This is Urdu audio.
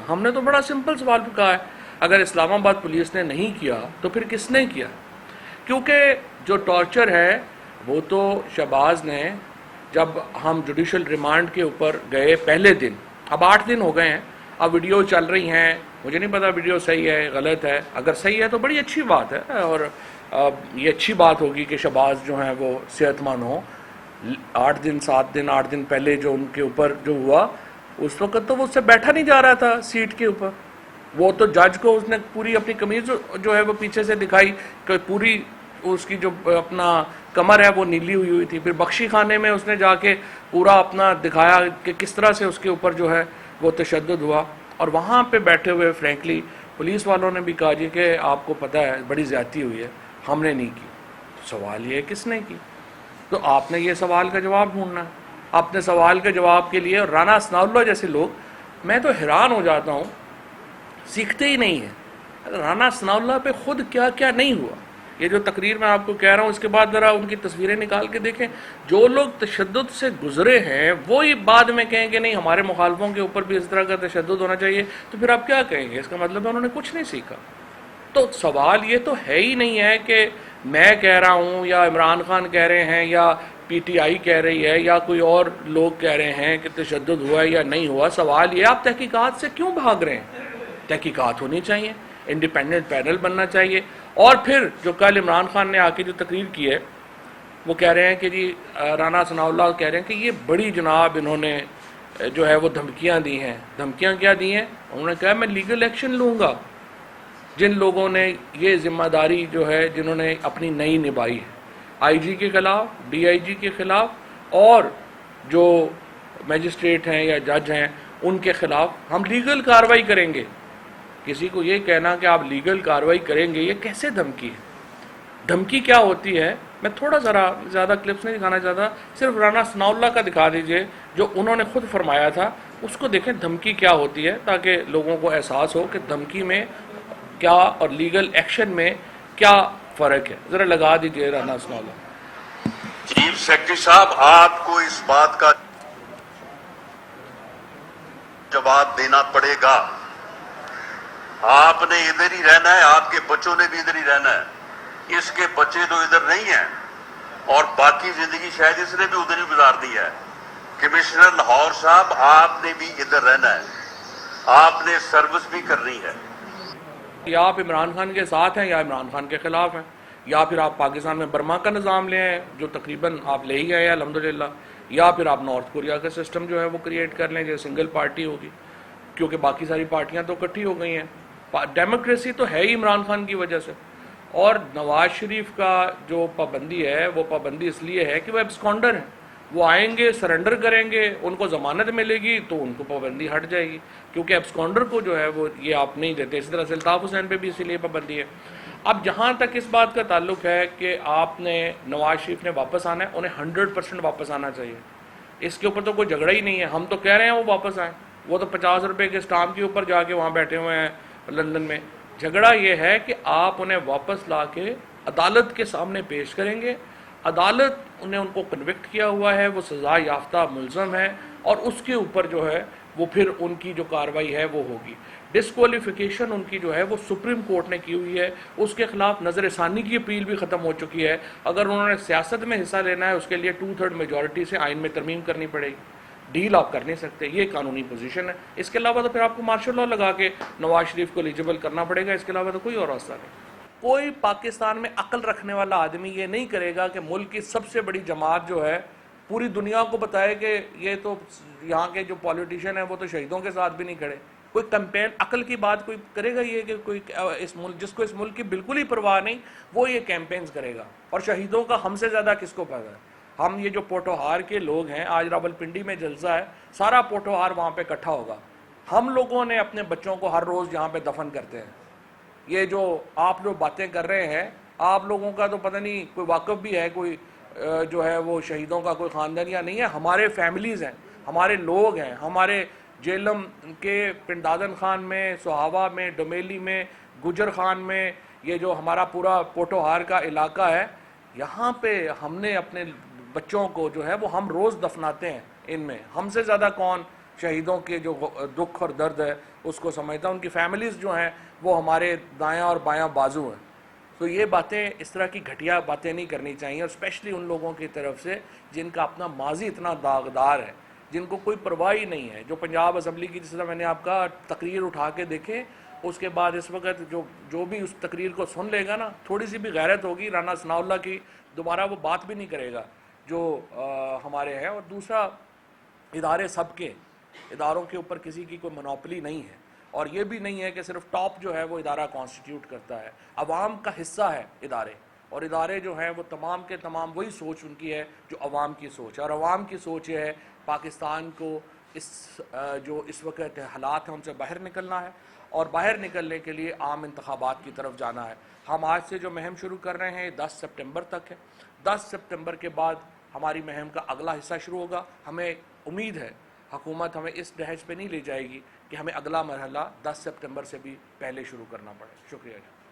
ہم نے تو بڑا سمپل سوال کہا ہے، اگر اسلام آباد پولیس نے نہیں کیا تو پھر کس نے کیا؟ کیونکہ جو ٹارچر ہے وہ تو شہباز نے، جب ہم جوڈیشل ریمانڈ کے اوپر گئے پہلے دن، اب 8 دن ہو گئے ہیں، اب ویڈیو چل رہی ہیں، مجھے نہیں پتا ویڈیو صحیح ہے غلط ہے، اگر صحیح ہے تو بڑی اچھی بات ہے، اور یہ اچھی بات ہوگی کہ شہباز جو ہیں وہ صحت مند ہوں۔ 8 دن 7 دن 8 دن پہلے جو ان کے اوپر جو ہوا، اس وقت تو وہ اس سے بیٹھا نہیں جا رہا تھا سیٹ کے اوپر، وہ تو جج کو اس نے پوری اپنی قمیض جو ہے وہ پیچھے سے دکھائی کہ پوری اس کی جو اپنا کمر ہے وہ نیلی ہوئی تھی، پھر بخشی خانے میں اس نے جا کے پورا اپنا دکھایا کہ کس طرح سے اس کے اوپر جو ہے وہ تشدد ہوا، اور وہاں پہ بیٹھے ہوئے فرینکلی پولیس والوں نے بھی کہا جی کہ آپ کو پتہ ہے بڑی زیادتی ہوئی ہے، ہم نے نہیں کی۔ سوال یہ ہے کس نے کی؟ تو آپ نے یہ سوال کا جواب ڈھونڈنا ہے۔ اپنے سوال کے جواب کے لیے، اور رانا ثناء اللہ جیسے لوگ، میں تو حیران ہو جاتا ہوں، سیکھتے ہی نہیں ہیں۔ رانا ثناء اللہ پہ خود کیا کیا نہیں ہوا، یہ جو تقریر میں آپ کو کہہ رہا ہوں، اس کے بعد ذرا ان کی تصویریں نکال کے دیکھیں۔ جو لوگ تشدد سے گزرے ہیں وہی بعد میں کہیں کہ نہیں ہمارے مخالفوں کے اوپر بھی اس طرح کا تشدد ہونا چاہیے، تو پھر آپ کیا کہیں گے؟ اس کا مطلب ہے انہوں نے کچھ نہیں سیکھا۔ تو سوال یہ تو ہے ہی نہیں ہے کہ میں کہہ رہا ہوں یا عمران خان کہہ رہے ہیں یا پی ٹی آئی کہہ رہی ہے یا کوئی اور لوگ کہہ رہے ہیں کہ تشدد ہوا ہے یا نہیں ہوا۔ سوال یہ آپ تحقیقات سے کیوں بھاگ رہے ہیں؟ تحقیقات ہونی چاہیے، انڈیپینڈنٹ پینل بننا چاہیے۔ اور پھر جو کل عمران خان نے آ کے جو تقریر کی ہے، وہ کہہ رہے ہیں کہ جی رانا ثناء اللہ کہہ رہے ہیں کہ یہ بڑی جناب انہوں نے جو ہے وہ دھمکیاں دی ہیں۔ دھمکیاں کیا دی ہیں؟ انہوں نے کہا میں لیگل ایکشن لوں گا۔ جن لوگوں نے یہ ذمہ داری جو ہے جنہوں نے اپنی نہیں نبھائی ہے، آئی جی کے خلاف، ڈی آئی جی کے خلاف، اور جو میجسٹریٹ ہیں یا جج ہیں ان کے خلاف ہم لیگل کارروائی کریں گے۔ کسی کو یہ کہنا کہ آپ لیگل کارروائی کریں گے، یہ کیسے دھمکی ہے؟ دھمکی کیا ہوتی ہے؟ میں تھوڑا ذرا زیادہ کلپس نہیں دکھانا چاہتا، صرف رانا ثناء اللہ کا دکھا دیجئے جو انہوں نے خود فرمایا تھا، اس کو دیکھیں دھمکی کیا ہوتی ہے، تاکہ لوگوں کو احساس ہو کہ دھمکی میں کیا اور لیگل ایکشن میں کیا فرق ہے۔ ذرا لگا دیجئے رانا ثناء اللہ۔ چیف سیکرٹری صاحب، آپ کو اس بات کا جواب دینا پڑے گا۔ آپ نے ادھر ہی رہنا ہے، آپ کے بچوں نے بھی ادھر ہی رہنا ہے، اس کے بچے تو ادھر نہیں ہیں، اور باقی زندگی شاید اس نے بھی ادھر ہی گزار دی ہے۔ کمشنر لاہور صاحب، آپ نے بھی ادھر رہنا ہے، آپ نے سروس بھی کرنی ہے۔ یا آپ عمران خان کے ساتھ ہیں یا عمران خان کے خلاف ہیں، یا پھر آپ پاکستان میں برما کا نظام لے آئیں جو تقریباً آپ لے ہی آئے ہیں الحمدللہ، یا پھر آپ نارتھ کوریا کا سسٹم جو ہے وہ کریٹ کر لیں جو سنگل پارٹی ہوگی، کیونکہ باقی ساری پارٹیاں تو اکٹھی ہو گئی ہیں۔ ڈیموکریسی تو ہے ہی عمران خان کی وجہ سے، اور نواز شریف کا جو پابندی ہے وہ پابندی اس لیے ہے کہ وہ ایبسکانڈر ہیں، وہ آئیں گے، سرنڈر کریں گے، ان کو ضمانت ملے گی تو ان کو پابندی ہٹ جائے گی، کیونکہ ایبسکانڈر کو جو ہے وہ یہ آپ نہیں دیتے۔ اسی طرح سے الطاف حسین پہ بھی اسی لیے پابندی ہے۔ اب جہاں تک اس بات کا تعلق ہے کہ آپ نے نواز شریف نے واپس آنا ہے، انہیں 100% واپس آنا چاہیے، اس کے اوپر تو کوئی جھگڑا ہی نہیں ہے۔ ہم تو کہہ رہے ہیں وہ واپس آئیں، وہ تو 50 روپے کے اسٹامپ کے اوپر جا کے وہاں بیٹھے ہوئے ہیں لندن میں۔ جھگڑا یہ ہے کہ آپ انہیں واپس لا کے عدالت کے سامنے پیش کریں گے، عدالت نے ان کو کنوکٹ کیا ہوا ہے، وہ سزا یافتہ ملزم ہے، اور اس کے اوپر جو ہے وہ پھر ان کی جو کارروائی ہے وہ ہوگی۔ ڈسکوالیفیکیشن ان کی جو ہے وہ سپریم کورٹ نے کی ہوئی ہے، اس کے خلاف نظر ثانی کی اپیل بھی ختم ہو چکی ہے۔ اگر انہوں نے سیاست میں حصہ لینا ہے، اس کے لیے 2/3 میجورٹی سے آئین میں ترمیم کرنی پڑے گی، ڈیل آپ کر نہیں سکتے، یہ قانونی پوزیشن ہے۔ اس کے علاوہ تو پھر آپ کو مارشل لاء لگا کے نواز شریف کو ایلیجبل کرنا پڑے گا، اس کے علاوہ تو کوئی اور راستہ نہیں۔ کوئی پاکستان میں عقل رکھنے والا آدمی یہ نہیں کرے گا کہ ملک کی سب سے بڑی جماعت جو ہے پوری دنیا کو بتائے کہ یہ تو یہاں کے جو پولیٹیشین ہیں وہ تو شہیدوں کے ساتھ بھی نہیں کھڑے۔ کوئی کیمپین عقل کی بات کوئی کرے گا یہ کہ کوئی اس ملک جس کو اس ملک کی بالکل ہی پرواہ نہیں وہ یہ کیمپینز کرے گا؟ اور شہیدوں کا ہم سے زیادہ کس کو پتہ ہے؟ ہم یہ جو پوٹوہار کے لوگ ہیں، آج راولپنڈی میں جلسہ ہے، سارا پوٹوہار وہاں پہ اکٹھا ہوگا۔ ہم لوگوں نے اپنے بچوں کو ہر روز یہاں پہ دفن کرتے ہیں۔ یہ جو آپ لوگ باتیں کر رہے ہیں، آپ لوگوں کا تو پتہ نہیں کوئی واقف بھی ہے کوئی جو ہے وہ شہیدوں کا کوئی خاندان یا نہیں ہے۔ ہمارے فیملیز ہیں، ہمارے لوگ ہیں، ہمارے جیلم کے پنڈادن خان میں، سہاوا میں، ڈومیلی میں، گجر خان میں، یہ جو ہمارا پورا پوٹوہار کا علاقہ ہے، یہاں پہ ہم نے اپنے بچوں کو جو ہے وہ ہم روز دفناتے ہیں۔ ان میں ہم سے زیادہ کون شہیدوں کے جو دکھ اور درد ہے اس کو سمجھتا ہوں. ان کی فیملیز جو ہیں وہ ہمارے دایاں اور بایاں بازو ہیں. تو یہ باتیں، اس طرح کی گھٹیا باتیں نہیں کرنی چاہیے، اور اسپیشلی ان لوگوں کی طرف سے جن کا اپنا ماضی اتنا داغدار ہے، جن کو کوئی پرواہ ہی نہیں ہے. جو پنجاب اسمبلی کی، جس طرح میں نے آپ کا تقریر اٹھا کے دیکھیں، اس کے بعد اس وقت جو بھی اس تقریر کو سن لے گا نا، تھوڑی سی بھی غیرت ہوگی رانا ثناء اللہ کی، دوبارہ وہ بات بھی نہیں کرے گا جو ہمارے ہیں. اور دوسرا، ادارے سب کے، اداروں کے اوپر کسی کی کوئی منوپلی نہیں ہے، اور یہ بھی نہیں ہے کہ صرف ٹاپ جو ہے وہ ادارہ کانسٹیٹیوٹ کرتا ہے. عوام کا حصہ ہے ادارے، اور ادارے جو ہیں وہ تمام کے تمام وہی سوچ ان کی ہے جو عوام کی سوچ ہے. اور عوام کی سوچ یہ ہے پاکستان کو جو اس وقت حالات ہیں ان سے باہر نکلنا ہے، اور باہر نکلنے کے لیے عام انتخابات کی طرف جانا ہے. ہم آج سے جو مہم شروع کر رہے ہیں 10 سپٹمبر تک ہے. 10 سپٹمبر کے بعد ہماری مہم کا اگلا حصہ شروع ہوگا. ہمیں امید ہے حکومت ہمیں اس نہج پہ نہیں لے جائے گی کہ ہمیں اگلا مرحلہ 10 سپٹمبر سے بھی پہلے شروع کرنا پڑے. شکریہ.